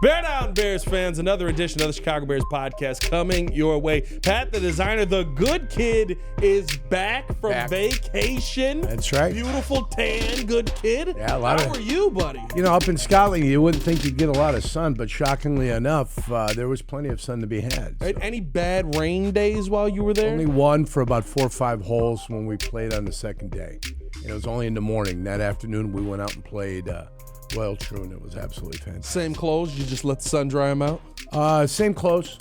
Bear down, Bears fans. Another edition of the Chicago Bears podcast coming your way. Pat, the designer, the good kid, is back from vacation. That's right. Beautiful tan, good kid. Yeah, How are you, buddy? You know, up in Scotland, you wouldn't think you'd get a lot of sun, but shockingly enough, there was plenty of sun to be had. So. Any bad rain days while you were there? Only one for about 4 or 5 holes when we played on the second day. And it was only in the morning. That afternoon, we went out and played Royal Troon. It was absolutely fantastic. Same clothes? You just let the sun dry them out? Same clothes.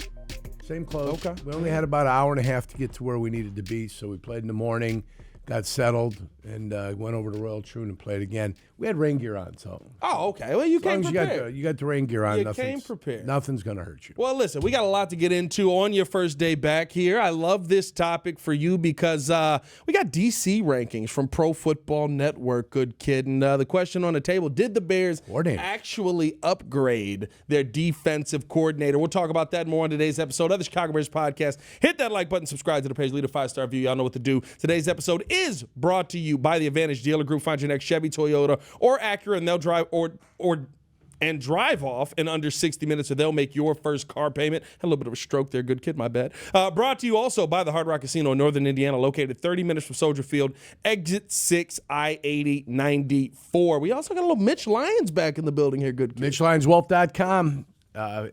Same clothes. Okay. We only had about an hour and a half to get to where we needed to be, so we played in the morning, got settled, and went over to Royal Troon and played again. We had rain gear on, so. Oh, okay. Well, you came prepared. You got the rain gear on. You came prepared. Nothing's going to hurt you. Well, listen, we got a lot to get into on your first day back here. I love this topic for you because we got DC rankings from Pro Football Network, good kid. And the question on the table, did the Bears actually upgrade their defensive coordinator? We'll talk about that and more on today's episode of the Chicago Bears podcast. Hit that like button, subscribe to the page, leave a 5-star review. Y'all know what to do. Today's episode is brought to you by the Advantage Dealer Group. Find your next Chevy, Toyota, or Acura, and they'll drive drive off in under 60 minutes, or they'll make your first car payment. Had a little bit of a stroke there, good kid, my bad. Brought to you also by the Hard Rock Casino in Northern Indiana, located 30 minutes from Soldier Field, exit 6, I-80, 94. We also got a little Mitch Lyons back in the building here, good kid. MitchLyonsWealth.com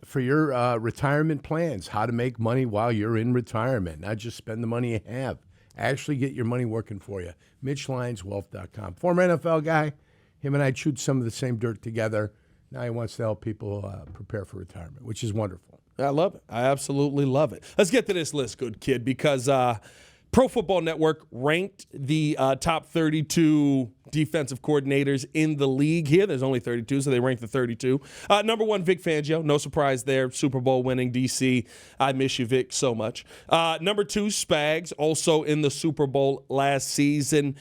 for your retirement plans, how to make money while you're in retirement, not just spend the money you have. Actually get your money working for you. MitchLyonsWealth.com. Former NFL guy. Him and I chewed some of the same dirt together. Now he wants to help people prepare for retirement, which is wonderful. I love it. I absolutely love it. Let's get to this list, good kid, because Pro Football Network ranked the top 32 defensive coordinators in the league here. There's only 32, so they ranked the 32. Number 1, Vic Fangio. No surprise there. Super Bowl winning DC. I miss you, Vic, so much. Number 2, Spags, also in the Super Bowl last season.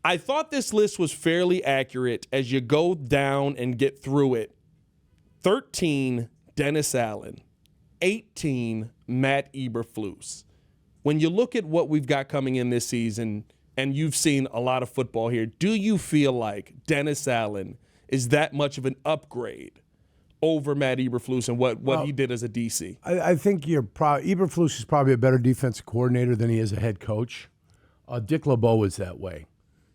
I thought this list was fairly accurate as you go down and get through it. 13, Dennis Allen. 18, Matt Eberflus. When you look at what we've got coming in this season, and you've seen a lot of football here, do you feel like Dennis Allen is that much of an upgrade over Matt Eberflus and what he did as a DC? I think Eberflus is probably a better defensive coordinator than he is a head coach. Dick LeBeau was that way.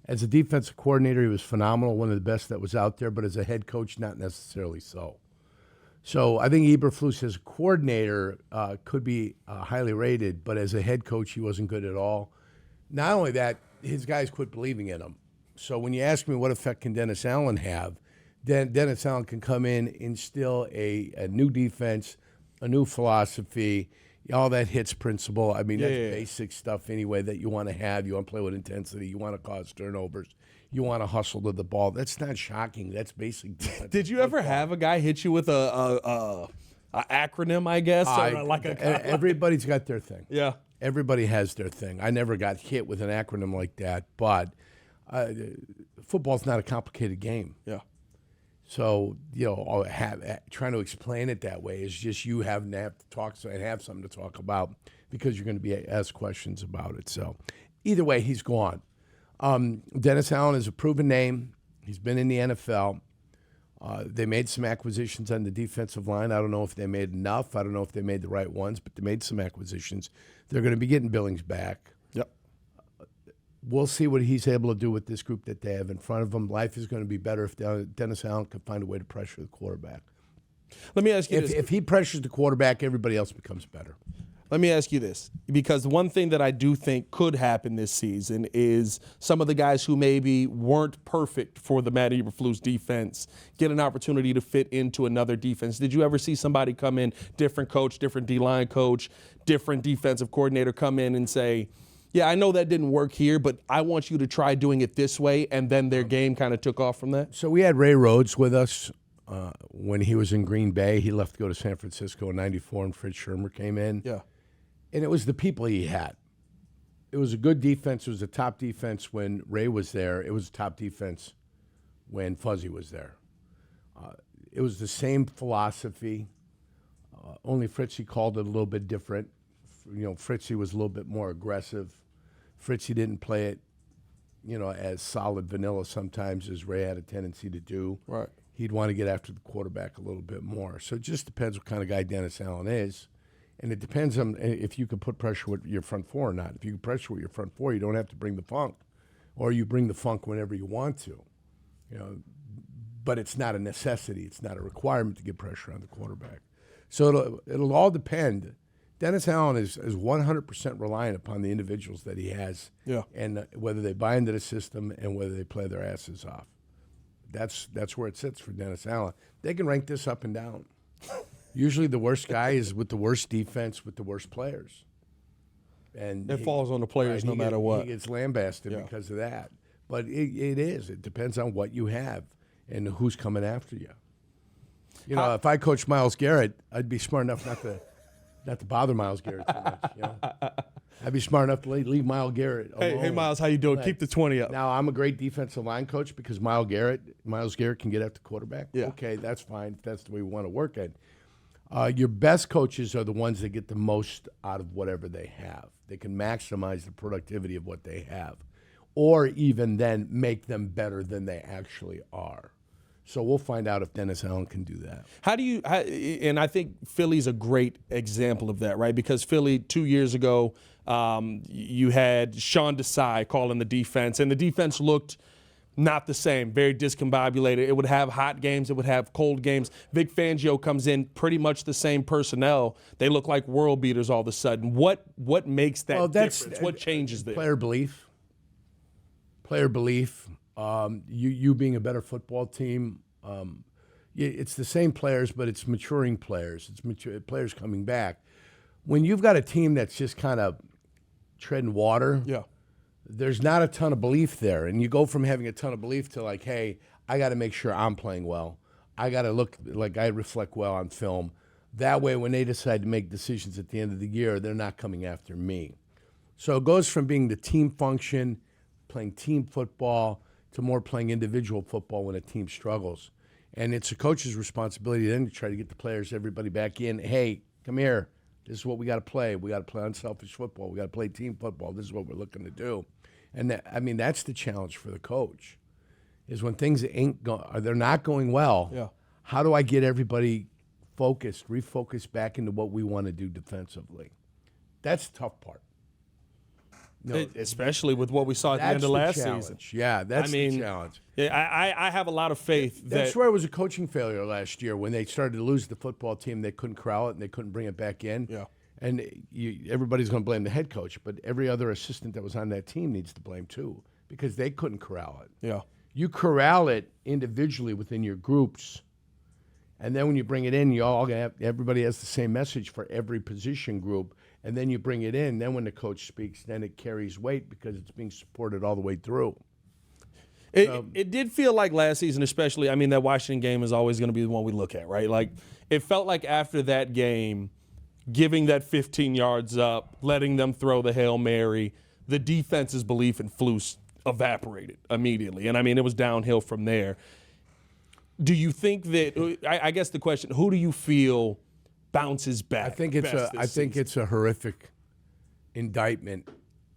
As a defensive coordinator, he was phenomenal, one of the best that was out there, but as a head coach, not necessarily so. So I think Eberflus as a coordinator could be highly rated, but as a head coach, he wasn't good at all. Not only that, his guys quit believing in him. So when you ask me what effect can Dennis Allen have, then Dennis Allen can come in, instill a new defense, a new philosophy, all that hits principle. I mean, that's basic stuff anyway that you want to have. You want to play with intensity. You want to cause turnovers. You want to hustle to the ball. That's not shocking. That's basic. Did you ever have a guy hit you with a acronym, I guess? Everybody's got their thing. Yeah. Everybody has their thing. I never got hit with an acronym like that, but football's not a complicated game. Yeah. So, trying to explain it that way is just you having to have to talk and have something to talk about because you're going to be asked questions about it. So, either way, he's gone. Dennis Allen is a proven name. He's been in the NFL. They made some acquisitions on the defensive line. I don't know if they made enough. I don't know if they made the right ones, but they made some acquisitions. They're going to be getting Billings back. Yep. We'll see what he's able to do with this group that they have in front of him. Life is going to be better if Dennis Allen can find a way to pressure the quarterback. Let me ask you this. If he pressures the quarterback, everybody else becomes better. Let me ask you this, because one thing that I do think could happen this season is some of the guys who maybe weren't perfect for the Matt Eberflus defense get an opportunity to fit into another defense. Did you ever see somebody come in, different coach, different D-line coach, different defensive coordinator come in and say, yeah, I know that didn't work here, but I want you to try doing it this way, and then their game kind of took off from that? So we had Ray Rhodes with us when he was in Green Bay. He left to go to San Francisco in '94, and Fritz Schirmer came in. Yeah. And it was the people he had. It was a good defense. It was a top defense when Ray was there. It was a top defense when Fuzzy was there. It was the same philosophy, only Fritzy called it a little bit different. Fritzy was a little bit more aggressive. Fritzy didn't play it, as solid vanilla sometimes as Ray had a tendency to do. Right. he'd want to get after the quarterback a little bit more. So it just depends what kind of guy Dennis Allen is. And it depends on if you can put pressure with your front four or not. If you can pressure with your front four, you don't have to bring the funk. Or you bring the funk whenever you want to. But it's not a necessity. It's not a requirement to get pressure on the quarterback. So it'll all depend. Dennis Allen is 100% reliant upon the individuals that he has, and whether they buy into the system and whether they play their asses off. That's where it sits for Dennis Allen. They can rank this up and down. Usually the worst guy is with the worst defense with the worst players. And it falls on the players no matter what. He gets lambasted because of that. But it is. It depends on what you have and who's coming after you. If I coached Myles Garrett, I'd be smart enough not to bother Myles Garrett too much. I'd be smart enough to leave Myles Garrett alone. Hey, Myles, how you doing? Keep the 20 up. Now, I'm a great defensive line coach because Myles Garrett can get after the quarterback. Yeah. Okay, that's fine if that's the way we want to work it. Your best coaches are the ones that get the most out of whatever they have. They can maximize the productivity of what they have, or even then make them better than they actually are. So we'll find out if Dennis Allen can do that. And I think Philly's a great example of that, right? Because Philly 2 years ago, you had Sean Desai calling the defense, and the defense looked not the same, very discombobulated. It would have hot games. It would have cold games. Vic Fangio comes in, pretty much the same personnel. They look like world beaters all of a sudden. What makes that difference? What changes there? Player belief. You being a better football team. It's the same players, but it's maturing players. It's players coming back. When you've got a team that's just kind of treading water, there's not a ton of belief there. And you go from having a ton of belief to like, hey, I got to make sure I'm playing well. I got to look like I reflect well on film. That way, when they decide to make decisions at the end of the year, they're not coming after me. So it goes from being the team function, playing team football, to more playing individual football when a team struggles. And it's a coach's responsibility then to try to get the players, everybody back in. Hey, come here. This is what we got to play. We got to play unselfish football. We got to play team football. This is what we're looking to do. And that's the challenge for the coach, is when things they're not going well, how do I get everybody refocused back into what we want to do defensively? That's the tough part. Especially with what we saw at the end of last season. Yeah, that's the challenge. I have a lot of faith. That's where it was a coaching failure last year when they started to lose the football team. They couldn't corral it and they couldn't bring it back in. Yeah. And everybody's going to blame the head coach, but every other assistant that was on that team needs to blame too, because they couldn't corral it. Yeah. You corral it individually within your groups, and then when you bring it in, everybody has the same message for every position group. And then you bring it in. Then when the coach speaks, then it carries weight because it's being supported all the way through. It did feel like last season, especially, that Washington game is always going to be the one we look at, right? Like, it felt like after that game, giving that 15 yards up, letting them throw the Hail Mary, the defense's belief in Flus evaporated immediately. And, it was downhill from there. Do you think that – I guess the question, who do you feel – bounces back? I think it's a horrific indictment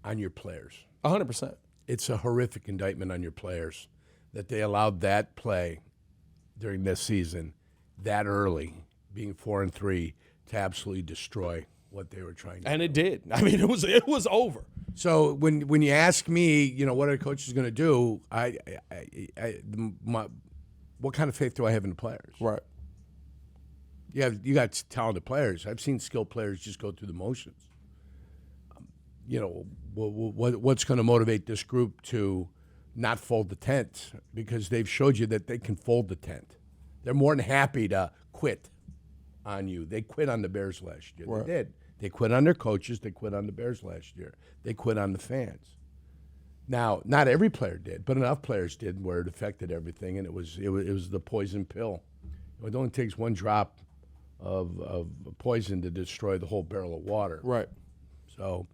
on your players. 100%. It's a horrific indictment on your players that they allowed that play during this season that early, being 4-3, to absolutely destroy what they were trying to do. And it did. It was over. So when you ask me, what are the coaches going to do? What kind of faith do I have in the players? Right. You got talented players. I've seen skilled players just go through the motions. What's going to motivate this group to not fold the tent? Because they've showed you that they can fold the tent. They're more than happy to quit on you. They quit on the Bears last year. Right. They did. They quit on their coaches. They quit on the Bears last year. They quit on the fans. Now, not every player did, but enough players did where it affected everything, and it was the poison pill. It only takes one drop of poison to destroy the whole barrel of water. Right. So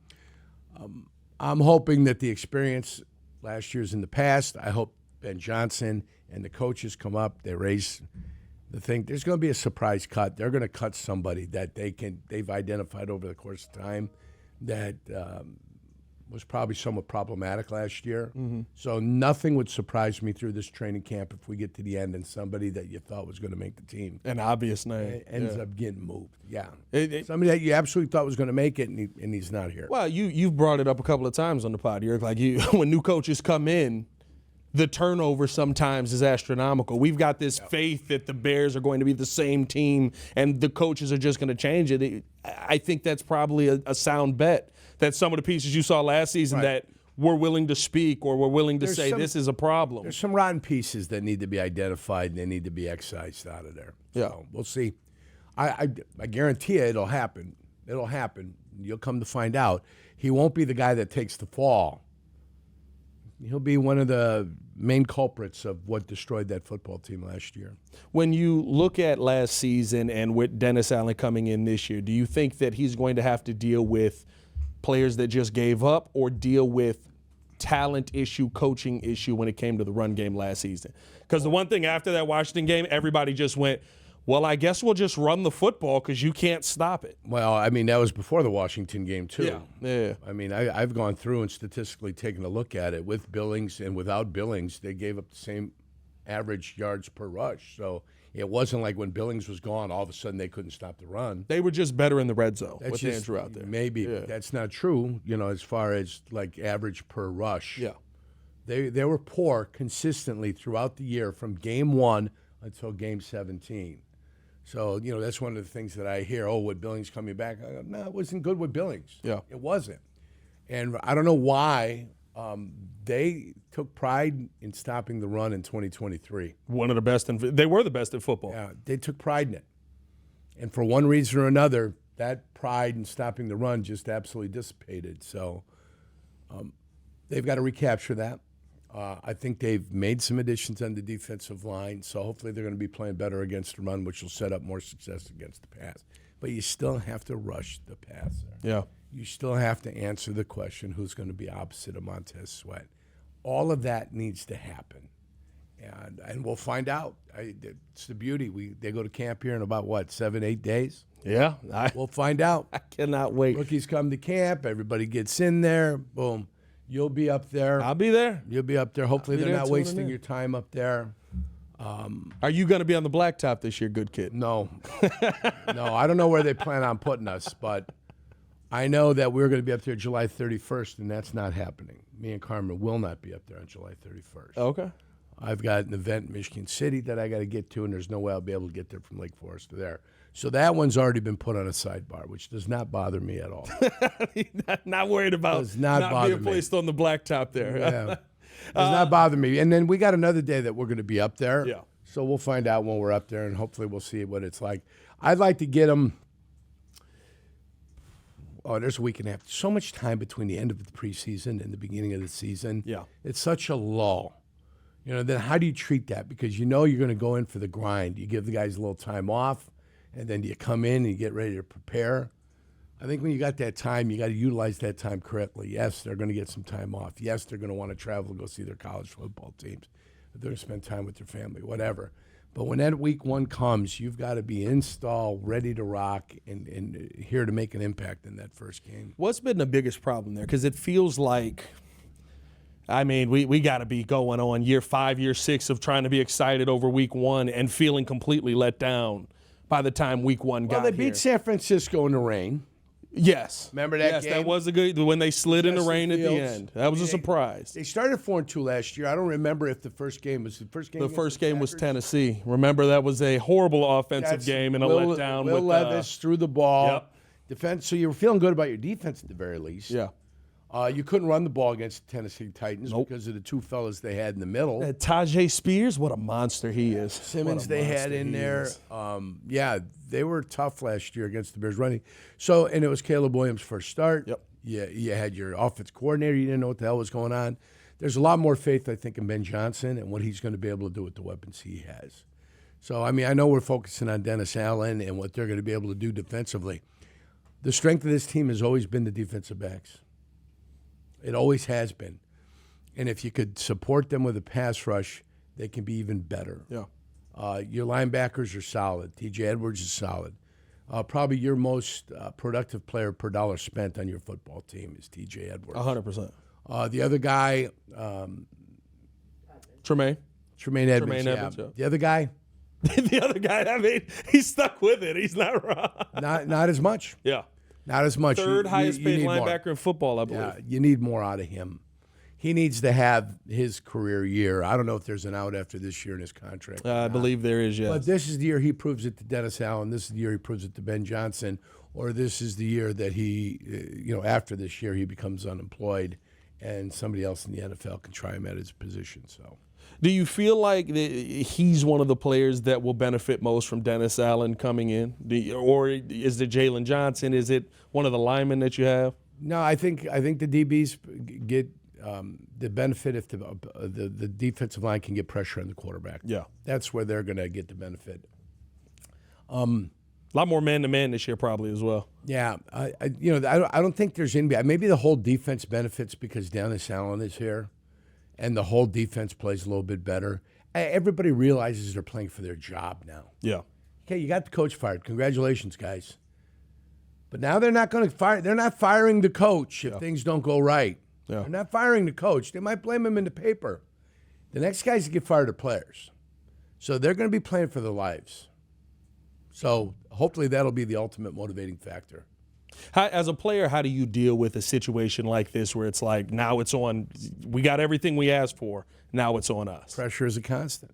I'm hoping that the experience last year's in the past. I hope Ben Johnson and the coaches come up. They raise the thing. There's going to be a surprise cut. They're going to cut somebody that they've identified over the course of time that was probably somewhat problematic last year. So nothing would surprise me through this training camp if we get to the end and somebody that you thought was going to make the team An obvious name. ends up getting moved. Yeah. Somebody that you absolutely thought was going to make it, and he's not here. Well, you've brought it up a couple of times on the pod. You're like, when new coaches come in, the turnover sometimes is astronomical. We've got this faith that the Bears are going to be the same team and the coaches are just going to change it. I think that's probably a sound bet that some of the pieces you saw last season that were willing to speak or were willing to say this is a problem. There's some rotten pieces that need to be identified and they need to be excised out of there. So we'll see. I guarantee you it'll happen. It'll happen. You'll come to find out. He won't be the guy that takes the fall. He'll be one of the main culprits of what destroyed that football team last year. When you look at last season and with Dennis Allen coming in this year, do you think that he's going to have to deal with players that just gave up or deal with talent issue, coaching issue when it came to the run game last season? Because the one thing after that Washington game, everybody just went, well, I guess we'll just run the football because you can't stop it. Well, I mean, that was before the Washington game, too. Yeah. I mean, I've gone through and statistically taken a look at it. With Billings and without Billings, they gave up the same average yards per rush. So it wasn't like when Billings was gone, all of a sudden they couldn't stop the run. They were just better in the red zone with Andrew out there. Maybe. That's not true, as far as like average per rush. Yeah. They were poor consistently throughout the year from game 1 until game 17. So, that's one of the things that I hear, with Billings coming back. I go, no, it wasn't good with Billings. Yeah. It wasn't. And I don't know why they took pride in stopping the run in 2023. One of the best. They were the best in football. Yeah, they took pride in it. And for one reason or another, that pride in stopping the run just absolutely dissipated. So they've got to recapture that. I think they've made some additions on the defensive line, so hopefully they're going to be playing better against the run, which will set up more success against the pass. But you still have to rush the passer. Yeah. You still have to answer the question, who's going to be opposite of Montez Sweat. All of that needs to happen, and we'll find out. It's the beauty. They go to camp here in about, 7-8 days? Yeah. We'll find out. I cannot wait. Rookies come to camp. Everybody gets in there. Boom. You'll be up there. I'll be there. You'll be up there. Hopefully they're not wasting your time up there. Are you going to be on the blacktop this year, good kid? No. No, I don't know where they plan on putting us, but I know that we're going to be up there July 31st, and that's not happening. Me and Carmen will not be up there on July 31st. Okay. I've got an event in Michigan City that I got to get to, and there's no way I'll be able to get there from Lake Forest to there. So that one's already been put on a sidebar, which does not bother me at all. Not worried about not being placed on the blacktop there. Yeah. Does not bother me. And then we got another day that we're going to be up there. Yeah. So we'll find out when we're up there, and hopefully we'll see what it's like. I'd like to get them. There's a week and a half. So much time between the end of the preseason and the beginning of the season. Yeah. It's such a lull. Then how do you treat that? Because you're going to go in for the grind. You give the guys a little time off, and then you come in and you get ready to prepare. I think when you got that time, you got to utilize that time correctly. Yes, they're going to get some time off. Yes, they're going to want to travel and go see their college football teams. They're going to spend time with their family, whatever. But when that week 1 comes, you've got to be installed, ready to rock, and here to make an impact in that first game. What's been the biggest problem there? Because it feels like, we got to be going on year 5, year 6 of trying to be excited over week 1 and feeling completely let down by the time week 1 got here. Well, they beat San Francisco in the rain. Yes. Remember that game? That was a good, when they slid in the rain Fields. At the end. That was a surprise. They started 4-2 last year. I don't remember if the first game was the first game. The first game was Tennessee. Remember, that was a horrible offensive game and a letdown. Will with Levis threw the ball. Yep. Defense. So you were feeling good about your defense at the very least. Yeah. You couldn't run the ball against the Tennessee Titans because of the 2 fellas they had in the middle. Tajay Spears, what a monster he is. Simmons they had in there. They were tough last year against the Bears running. So, and it was Caleb Williams' first start. Yep. Yeah, you had your offense coordinator. You didn't know what the hell was going on. There's a lot more faith, I think, in Ben Johnson and what he's going to be able to do with the weapons he has. So, I know we're focusing on Dennis Allen and what they're going to be able to do defensively. The strength of this team has always been the defensive backs. It always has been. And if you could support them with a pass rush, they can be even better. Yeah. Your linebackers are solid. TJ Edwards is solid. Probably your most productive player per dollar spent on your football team is T.J. Edwards. 100%. The other guy, Tremaine Edmonds. Edmonds, yeah. The other guy, The other guy, I mean, he's stuck with it. He's not wrong. not as much. Yeah. Not as much. Third highest paid need linebacker more. in football, I believe. Yeah, you need more out of him. He needs to have his career year. I don't know if there's an out after this year in his contract. I believe there is, yes. But this is the year he proves it to Dennis Allen. This is the year he proves it to Ben Johnson. Or this is the year that he, after this year, he becomes unemployed and somebody else in the NFL can try him at his position. So, do you feel like he's one of the players that will benefit most from Dennis Allen coming in? Or is it Jaylon Johnson? Is it one of the linemen that you have? No, I think the DBs get the benefit if the defensive line can get pressure on the quarterback. Yeah. That's where they're going to get the benefit. A lot more man-to-man this year probably as well. Yeah. I don't think there's anybody. Maybe the whole defense benefits because Dennis Allen is here and the whole defense plays a little bit better. Everybody realizes they're playing for their job now. Yeah. Okay, you got the coach fired. Congratulations, guys. But now they're not going to fire. They're not firing the coach if things don't go right. Yeah. They're not firing the coach. They might blame him in the paper. The next guys that get fired are players. So they're going to be playing for their lives. So hopefully that'll be the ultimate motivating factor. As a player, how do you deal with a situation like this where it's like, now it's on, we got everything we asked for, now it's on us? Pressure is a constant.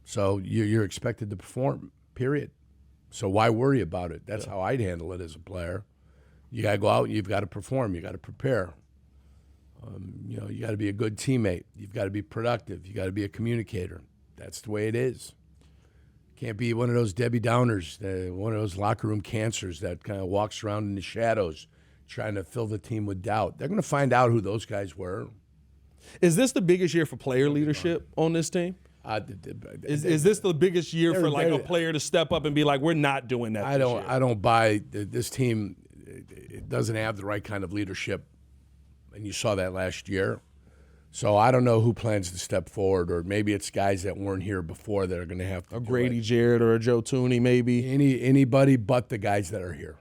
So you're expected to perform, period. So why worry about it? That's how I'd handle it as a player. You got to go out and you've got to perform. You got to prepare. You got to be a good teammate. You've got to be productive. You got to be a communicator. That's the way it is. Can't be one of those Debbie Downers, one of those locker room cancers that kind of walks around in the shadows trying to fill the team with doubt. They're going to find out who those guys were. Is this the biggest year for player leadership on this team? Is this the biggest year for like a player to step up and be like, we're not doing that? I don't buy this team. It doesn't have the right kind of leadership, and you saw that last year. So I don't know who plans to step forward, or maybe it's guys that weren't here before that are going to have to. A Grady Jarrett or a Joe Tooney, maybe. Anybody but the guys that are here,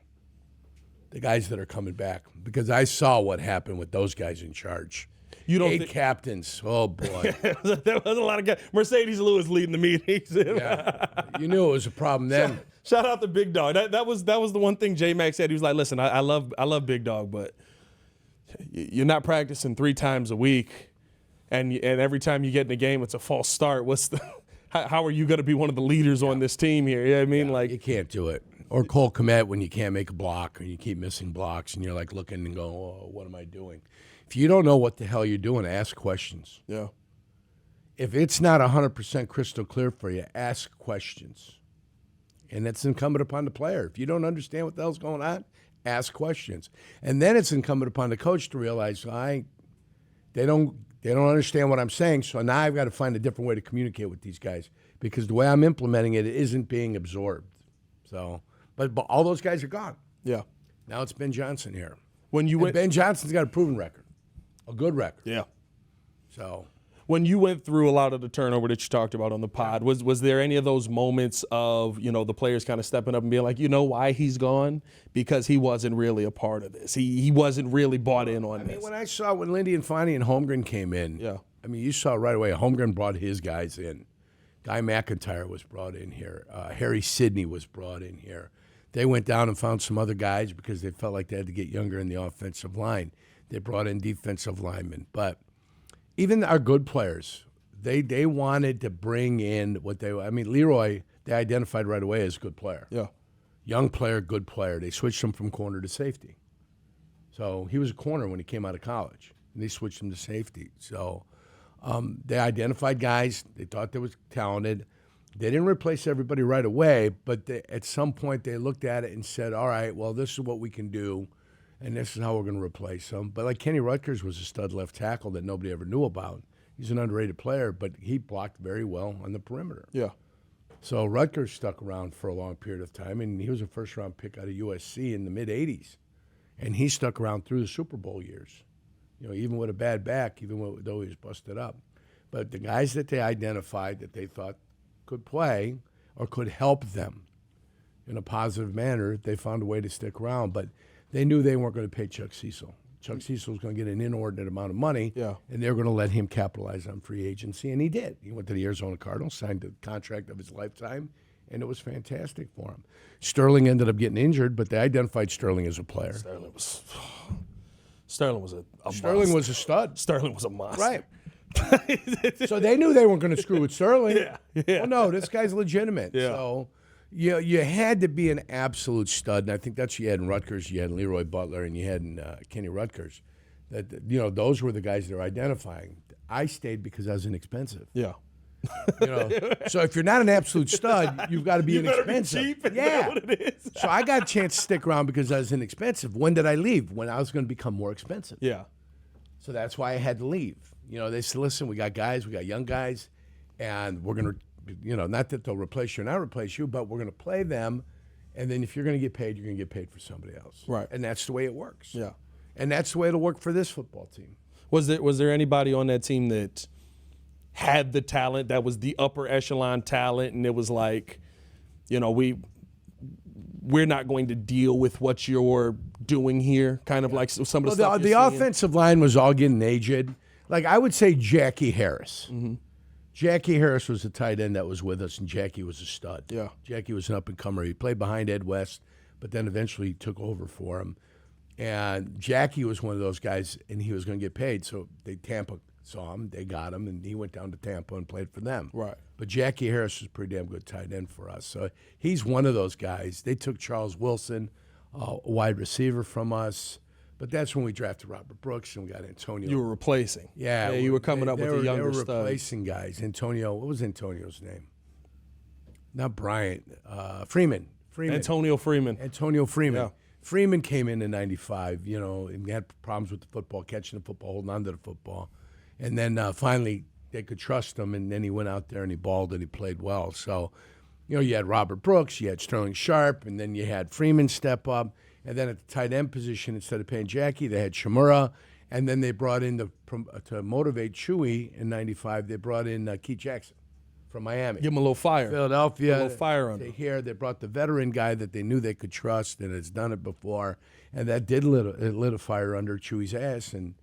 the guys that are coming back, because I saw what happened with those guys in charge. You don't 8 captains. Oh boy, there was a lot of guys. Mercedes Lewis leading the meetings. Yeah. You knew it was a problem then. Shout out to Big Dog. That was the one thing J-Mac said. He was like, "Listen, I love Big Dog, but you're not practicing 3 times a week, and every time you get in the game, it's a false start. How are you going to be one of the leaders on this team here? You know what I mean? Like, you can't do it. Or Cole Kmet when you can't make a block, or you keep missing blocks, and you're like looking and going, "Oh, what am I doing?" If you don't know what the hell you're doing, ask questions. Yeah. If it's not 100% crystal clear for you, ask questions. And it's incumbent upon the player. If you don't understand what the hell's going on, ask questions. And then it's incumbent upon the coach to realize they don't understand what I'm saying, so now I've got to find a different way to communicate with these guys because the way I'm implementing it isn't being absorbed. So, but all those guys are gone. Yeah. Now it's Ben Johnson here. Ben Johnson's got a proven record. A good record. Yeah. So when you went through a lot of the turnover that you talked about on the pod, was there any of those moments of, the players kind of stepping up and being like, why he's gone? Because he wasn't really a part of this. He wasn't really bought in on this. When Lindy and Fonnie and Holmgren came in, you saw right away Holmgren brought his guys in. Guy McIntyre was brought in here. Harry Sidney was brought in here. They went down and found some other guys because they felt like they had to get younger in the offensive line. They brought in defensive linemen. But even our good players, they wanted to bring in Leroy, they identified right away as a good player. Yeah. Young player, good player. They switched him from corner to safety. So he was a corner when he came out of college, and they switched him to safety. So they identified guys. They thought they was talented. They didn't replace everybody right away, but at some point they looked at it and said, all right, well, this is what we can do. And this is how we're going to replace him. But like Kenny Rutgers was a stud left tackle that nobody ever knew about. He's an underrated player, but he blocked very well on the perimeter. Yeah. So Rutgers stuck around for a long period of time, and he was a first-round pick out of USC in the mid-'80s. And he stuck around through the Super Bowl years, even with a bad back, though he was busted up. But the guys that they identified that they thought could play or could help them, in a positive manner, they found a way to stick around. But they knew they weren't going to pay Chuck Cecil. Chuck Cecil was going to get an inordinate amount of money, and they were going to let him capitalize on free agency, and he did. He went to the Arizona Cardinals, signed the contract of his lifetime, and it was fantastic for him. Sterling ended up getting injured, but they identified Sterling as a player. Sterling was a Sterling monster. was a stud. Sterling was a monster. Right. So they knew they weren't going to screw with Sterling. Yeah. Well, no, this guy's legitimate. Yeah. So you had to be an absolute stud, and I think that's what you had in Rutgers. You had in Leroy Butler, and you had in Kenny Rutgers. That those were the guys they were identifying. I stayed because I was inexpensive. Yeah. So if you're not an absolute stud, you've got to be inexpensive. Be cheap and yeah. know what it is. So I got a chance to stick around because I was inexpensive. When did I leave? When I was going to become more expensive. Yeah. So that's why I had to leave. They said, listen, we got guys, we got young guys, and we're going to, not that they'll replace you or not replace you, but we're going to play them, and then if you're going to get paid, you're going to get paid for somebody else. Right. And that's the way it works. Yeah. And that's the way it'll work for this football team. Was there anybody on that team that had the talent, that was the upper echelon talent, and it was like, we're not going to deal with what you're doing here, kind of like some of the stuff the offensive line was all getting aged. Like I would say Jackie Harris. Mm-hmm. Jackie Harris was the tight end that was with us, and Jackie was a stud. Yeah. Jackie was an up-and-comer. He played behind Ed West, but then eventually took over for him. And Jackie was one of those guys, and he was going to get paid. So Tampa saw him, they got him, and he went down to Tampa and played for them. Right. But Jackie Harris was a pretty damn good tight end for us. So he's one of those guys. They took Charles Wilson, a wide receiver from us. But that's when we drafted Robert Brooks and we got Antonio. You were replacing. Yeah. You were coming up with a younger They were stud. replacing guys. Antonio, what was Antonio's name? Not Bryant. Freeman. Antonio Freeman. Antonio Freeman. Yeah. Freeman came in 95, and he had problems with the football, catching the football, holding on to the football. And then finally they could trust him, and then he went out there and he balled and he played well. So, you had Robert Brooks, you had Sterling Sharp, and then you had Freeman step up. And then at the tight end position, instead of paying Jackie, they had Shimura. And then they brought in, to motivate Chewy in 95, they brought in Keith Jackson from Miami. Give him a little fire. Philadelphia. A little fire under him. They brought the veteran guy that they knew they could trust and has done it before. And that did lit a fire under Chewy's ass. And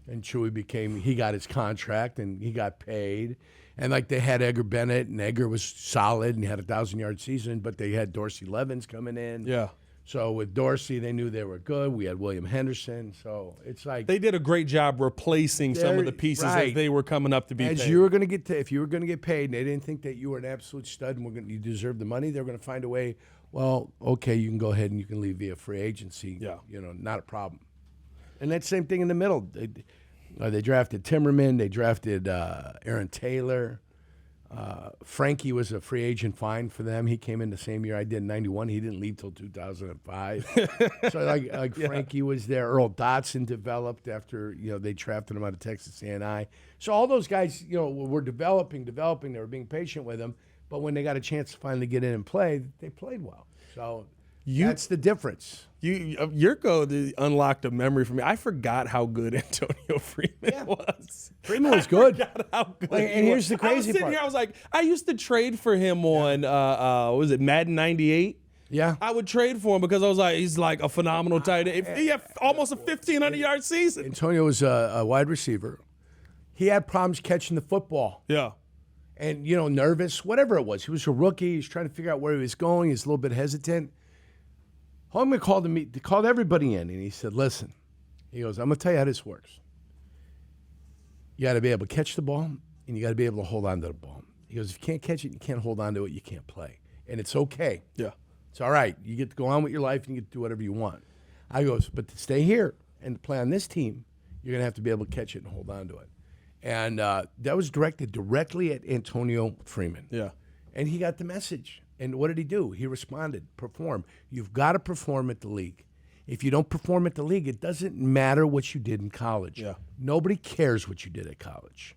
Chewy he got his contract and he got paid. And like they had Edgar Bennett, and Edgar was solid and had a 1,000-yard season, but they had Dorsey Levens coming in. Yeah. So with Dorsey, they knew they were good. We had William Henderson. So it's like they did a great job replacing some of the pieces as they were coming up to be paid. If you were going to get paid, and they didn't think that you were an absolute stud and you deserved the money, they were going to find a way. Well, okay, you can go ahead and you can leave via free agency. Yeah. Not a problem. And that same thing in the middle. They drafted Timmerman. They drafted Aaron Taylor. Frankie was a free agent fine for them. He came in the same year I did in 91. He didn't leave till 2005. So like Frankie was there. Earl Dotson developed after, they drafted him out of Texas A&I. So all those guys, were developing. They were being patient with him. But when they got a chance to finally get in and play, they played well. So that's the difference. Jurko unlocked a memory for me. I forgot how good Antonio Freeman was. Freeman was good. I forgot how good and here's the crazy part. I was sitting part. here, I was like, I used to trade for him on, was it Madden 98? Yeah. I would trade for him because I was like, he's like a phenomenal tight end. He had almost a 1,500-yard season. Antonio was a wide receiver. He had problems catching the football. Yeah. And, nervous, whatever it was. He was a rookie. He was trying to figure out where he was going. He was a little bit hesitant. Holman called everybody in, and he said, listen, he goes, I'm going to tell you how this works. You got to be able to catch the ball, and you got to be able to hold on to the ball. He goes, if you can't catch it, you can't hold on to it, you can't play. And it's okay. Yeah. It's all right. You get to go on with your life, and you get to do whatever you want. I goes, but to stay here and to play on this team, you're going to have to be able to catch it and hold on to it. And that was directed directly at Antonio Freeman. Yeah. And he got the message. And what did he do? He responded, perform. You've got to perform at the league. If you don't perform at the league, it doesn't matter what you did in college. Yeah. Nobody cares what you did at college.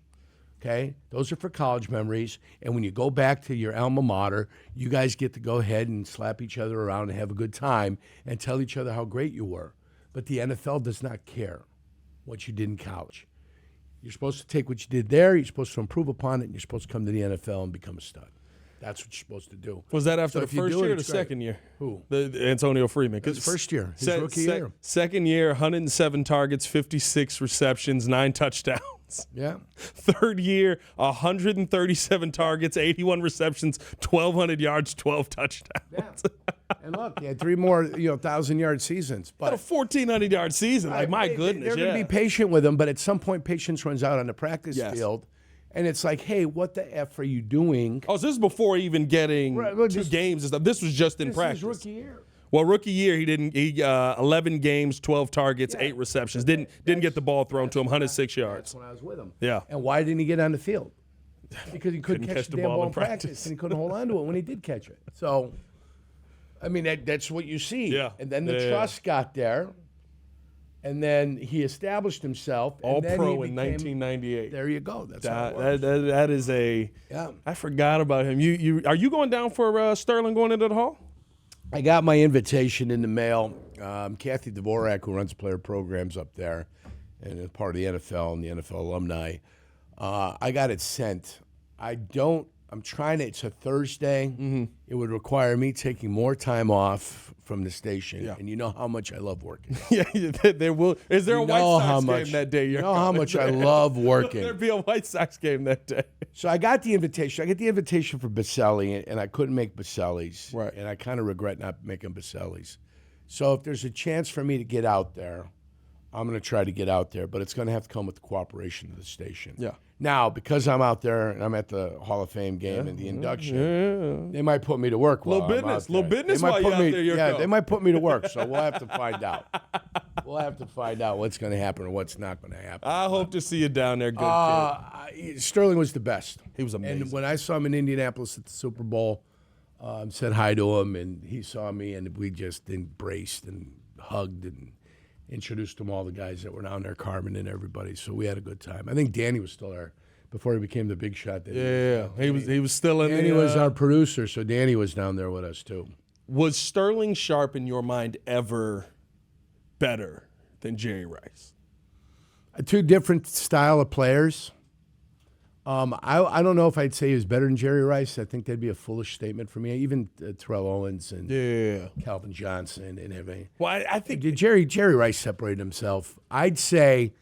Okay? Those are for college memories. And when you go back to your alma mater, you guys get to go ahead and slap each other around and have a good time and tell each other how great you were. But the NFL does not care what you did in college. You're supposed to take what you did there, you're supposed to improve upon it, and you're supposed to come to the NFL and become a stud. That's what you're supposed to do. Was that after So the if you first do it, year or the it's great. second year? Who? The Antonio Freeman. His first year, his rookie year. Second year, 107 targets, 56 receptions, 9 touchdowns. Yeah. Third year, 137 targets, 81 receptions, 1,200 yards, 12 touchdowns. Yeah. And look, he had 3 more 1,000-yard seasons. But a 1,400-yard season. Like, my goodness. They're going to be patient with him, but at some point, patience runs out on the practice field. And it's like, hey, what the F are you doing? Oh, so this is before even getting 2 games and stuff. This was just in practice. This is rookie year. Well, rookie year, he 11 games, 12 targets, 8 receptions. Didn't get the ball thrown to him, 106 yards. That's when I was with him. Yeah. And why didn't he get on the field? Because he couldn't catch the damn ball in practice, and he couldn't hold on to it when he did catch it. So, I mean, that's what you see. Yeah. And then the trust got there, and then he established himself. All and then pro he in became, 1998. There you go. That's how it works. That is a. Yeah. I forgot about him. You are you going down for Sterling going into the Hall? I got my invitation in the mail. Kathy Dvorak, who runs player programs up there and is part of the NFL and the NFL alumni, I got it sent. I'm trying to, it's a Thursday. Mm-hmm. It would require me taking more time off from the station. Yeah. And you know how much I love working. Yeah, there will. Is there a White Sox game that day? You know how much I love working. Will there be a White Sox game that day? So I got the invitation. I got the invitation for Baselli, and I couldn't make Baselli's. Right. And I kind of regret not making Baselli's. So if there's a chance for me to get out there, I'm going to try to get out there, but it's going to have to come with the cooperation of the station. Yeah. Now, because I'm out there and I'm at the Hall of Fame game and the induction, they might put me to work while I'm out there. Little business while you're out there, Jurko. Yeah, they might put me to work, so we'll have to find out. We'll have to find out what's going to happen or what's not going to happen. I hope to see you down there, good kid. Sterling was the best. He was amazing. And when I saw him in Indianapolis at the Super Bowl, said hi to him, and he saw me, and we just embraced and hugged and introduced him all the guys that were down there, Carmen and everybody. So we had a good time. I think Danny was still there before he became the big shot. He was still in. Danny was our producer, so Danny was down there with us too. Was Sterling Sharp in your mind ever better than Jerry Rice? 2 different style of players. I don't know if I'd say he was better than Jerry Rice. I think that'd be a foolish statement for me. Even Terrell Owens and Calvin Johnson and everything. Well, I think Jerry Rice separated himself. I'd say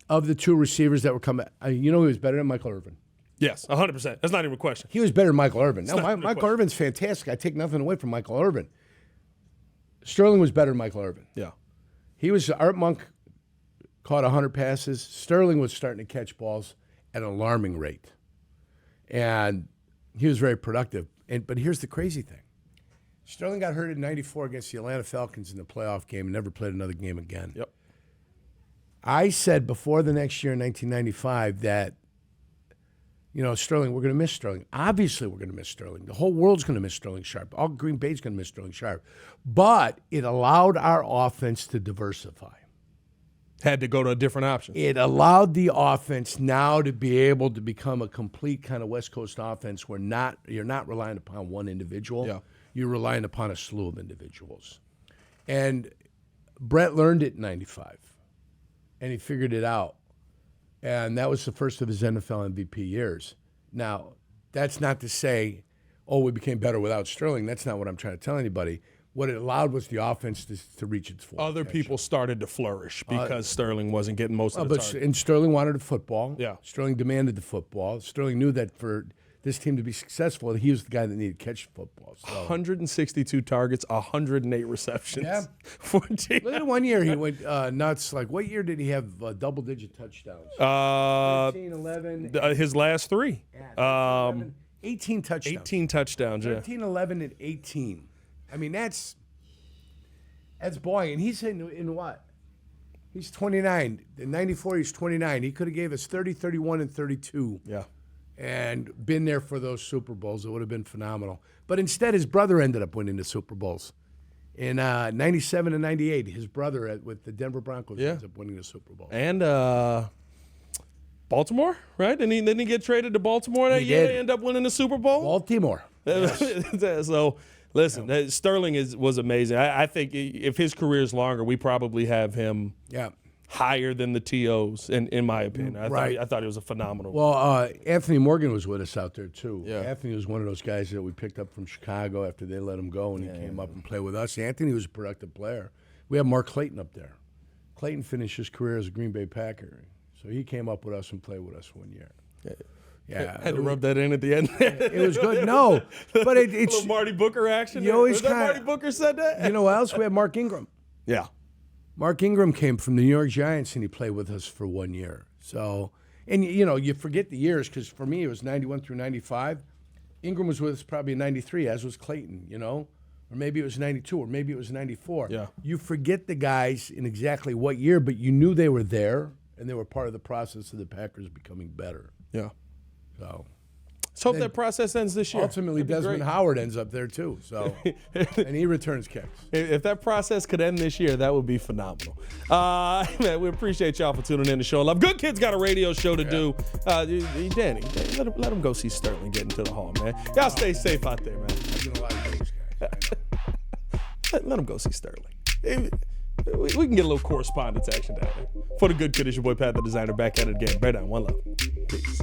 of the 2 receivers that were coming, he was better than Michael Irvin. Yes, 100%. That's not even a question. He was better than Michael Irvin. Now, Michael Irvin's fantastic. I take nothing away from Michael Irvin. Sterling was better than Michael Irvin. Yeah. He was, Art Monk caught 100 passes. Sterling was starting to catch balls at an alarming rate. And he was very productive. But here's the crazy thing. Sterling got hurt in '94 against the Atlanta Falcons in the playoff game and never played another game again. Yep. I said before the next year in 1995 that, Sterling, we're going to miss Sterling. Obviously, we're going to miss Sterling. The whole world's going to miss Sterling Sharp. All Green Bay's going to miss Sterling Sharp. But it allowed our offense to diversify. Had to go to a different option. It allowed the offense now to be able to become a complete kind of West Coast offense where you're not relying upon one individual. Yeah. You're relying upon a slew of individuals. And Brett learned it in '95, and he figured it out. And that was the first of his NFL MVP years. Now, that's not to say, we became better without Sterling. That's not what I'm trying to tell anybody. What it allowed was the offense to reach its full Other potential. people started to flourish because Sterling wasn't getting most of the targets. And Sterling wanted the football. Yeah. Sterling demanded the football. Sterling knew that for this team to be successful, he was the guy that needed to catch the football. So. 162 targets, 108 receptions. Yeah. 14. Look at 1 year he went nuts. Like, what year did he have double-digit touchdowns? 13, 11. His last 3. 18 touchdowns. 18 touchdowns, 13, 11, and 18. I mean, that's boy. And he's in what? He's 29. In '94, he's 29. He could have gave us 30, 31, and 32. Yeah. And been there for those Super Bowls. It would have been phenomenal. But instead, his brother ended up winning the Super Bowls. In '97 and '98, his brother with the Denver Broncos ends up winning the Super Bowl. And Baltimore, right? Didn't he get traded to Baltimore that year? They end up winning the Super Bowl? Baltimore. Yes. So, listen, Sterling was amazing. I think if his career is longer, we probably have him higher than the TOs, in my opinion. I thought he was a phenomenal. Well, Anthony Morgan was with us out there, too. Yeah. Anthony was one of those guys that we picked up from Chicago after they let him go, and he came up and played with us. Anthony was a productive player. We have Mark Clayton up there. Clayton finished his career as a Green Bay Packer. So he came up with us and played with us 1 year. Yeah. Had to rub that in at the end. It was good. No, but it's a little Marty Booker action. You always was that kinda- Marty Booker said that? You know what else? We had Mark Ingram. Yeah. Mark Ingram came from the New York Giants, and he played with us for 1 year. So, and you forget the years, because for me it was 91 through 95. Ingram was with us probably in 93, as was Clayton, or maybe it was 92, or maybe it was 94. Yeah. You forget the guys in exactly what year, but you knew they were there, and they were part of the process of the Packers becoming better. Yeah. So Let's hope that process ends this year. ultimately, That'd be Desmond great. Howard ends up there too. So, and he returns kicks. If that process could end this year, that would be phenomenal. Man, we appreciate y'all for tuning in to show love. Good Kid's got a radio show to do. Danny, let him go see Sterling get into the hall, man. Y'all stay safe out there, man. I've been a lot of those guys. Let him go see Sterling. We can get a little correspondence action down there. For the Good Kid, it's your boy Pat the Designer, back at it again. Bear down, one love. Peace.